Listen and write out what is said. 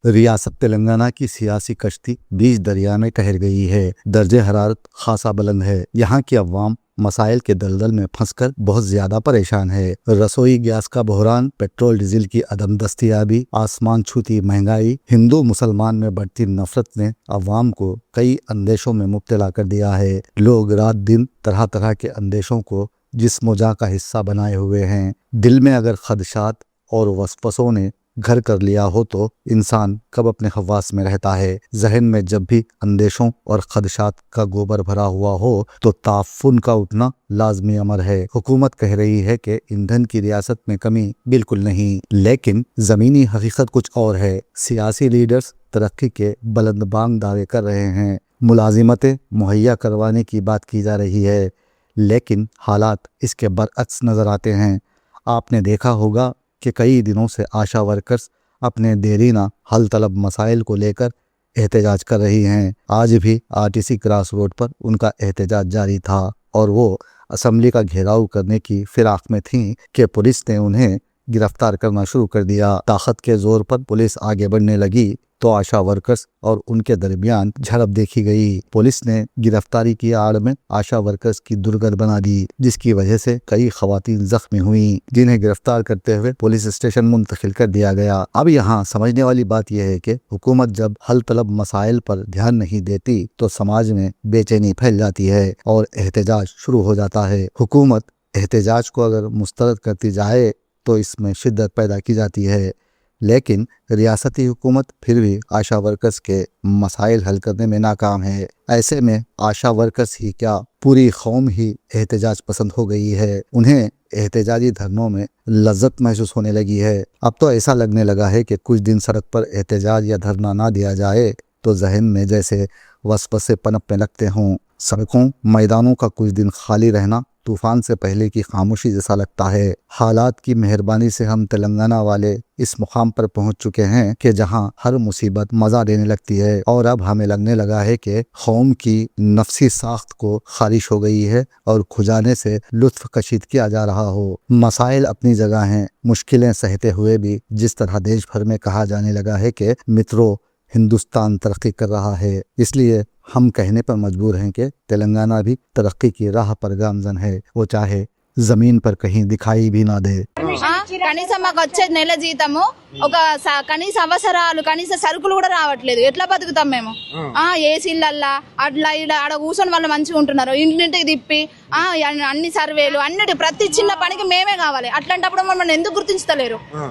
रियासत तेलंगाना की सियासी कश्ती बीच दरिया में ठहर गई है। दर्जे हरारत खासा बुलंद है। यहाँ की अवाम मसाइल के दलदल में फंसकर बहुत ज्यादा परेशान है। रसोई गैस का बहरान, पेट्रोल डीजल की अदम दस्तयाबी, आसमान छूती महंगाई, हिंदू मुसलमान में बढ़ती नफरत ने अवाम को कई अंदेशों में मुब्तला कर दिया है। लोग रात दिन तरह तरह के अंदेशों को जिस्म-ओ-जां का हिस्सा बनाए हुए हैं। दिल में अगर खदशात और वसवसों ने घर कर लिया हो तो इंसान कब अपने खवास में रहता है। जहन में जब भी अंदेशों और खदशात का गोबर भरा हुआ हो तो ताफुन का उठना लाजमी अमर है। हुकूमत कह रही है कि ईंधन की रियासत में कमी बिल्कुल नहीं, लेकिन जमीनी हकीकत कुछ और है। सियासी लीडर्स तरक्की के बुलंदबांग दावे कर रहे हैं, मुलाजिमतें मुहैया करवाने की बात की जा रही है, लेकिन हालात इसके बरअक्स नजर आते हैं। आपने देखा होगा कि कई दिनों से आशा वर्कर्स अपने देरीना हल तलब मसाइल को लेकर एहतजाज कर रही हैं। आज भी आरटीसी क्रॉस रोड पर उनका एहतजाज जारी था और वो असम्बली का घेराव करने की फिराक में थीं कि पुलिस ने उन्हें गिरफ्तार करना शुरू कर दिया। ताकत के जोर पर पुलिस आगे बढ़ने लगी तो आशा वर्कर्स और उनके दरमियान झड़प देखी गई। पुलिस ने गिरफ्तारी की आड़ में आशा वर्कर्स की दुर्गत बना दी, जिसकी वजह से कई खवातीन जख्मी हुई, जिन्हें गिरफ्तार करते हुए पुलिस स्टेशन मुंतकिल कर दिया गया। अब यहाँ समझने वाली बात यह है कि हुकूमत जब हल तलब मसाइल पर ध्यान नहीं देती तो समाज में बेचैनी फैल जाती है और एहतजाज शुरू हो जाता है। हुकूमत एहतजाज को अगर मुस्तरद करती जाए तो इसमें शिद्दत पैदा की जाती है, लेकिन रियासती हुकूमत फिर भी आशा वर्कर्स के मसाइल हल करने में नाकाम है। ऐसे में आशा वर्कर्स ही क्या, पूरी कौम ही एहतजाज पसंद हो गई है। उन्हें एहतजाजी धरनों में लज्जत महसूस होने लगी है। अब तो ऐसा लगने लगा है कि कुछ दिन सड़क पर एहतजाज या धरना ना दिया जाए तो जहन में जैसे वसवसे पनपने लगते हों। सड़कों मैदानों का कुछ दिन खाली रहना तूफान से पहले की खामोशी जैसा लगता है। हालात की मेहरबानी से हम तेलंगाना वाले इस मुकाम पर पहुंच चुके हैं कि जहां हर मुसीबत मजा देने लगती है और अब हमें लगने लगा है कि कौम की नफसी साख्त को खारिश हो गई है और खुजाने से लुत्फ कशीद किया जा रहा हो। मसाइल अपनी जगह हैं, मुश्किलें सहते हुए भी जिस तरह देश भर में कहा जाने लगा है कि मित्रों हिंदुस्तान तरक्की कर रहा है, इसलिए हम कहने पर मजबूर हैं कि तेलंगाना भी तरक्की की राह पर गामजन है, वो चाहे जमीन पर कहीं दिखाई भी ना दे। కనీసం మాకు వచ్చేది నెల జీతము, ఒక కనీస అవసరాలు, కనీస సరుకులు కూడా రావట్లేదు. ఎట్లా బతుకుతాం మేము? ఏసీలల్లా అట్లా ఇలా ఆడ కూర్చొని వాళ్ళు మంచిగా ఉంటున్నారు. ఇంటింటికి తిప్పి అన్ని సర్వేలు అన్నిటి ప్రతి చిన్న పనికి మేమే కావాలి. అట్లాంటప్పుడు మమ్మల్ని ఎందుకు గుర్తించలేరు?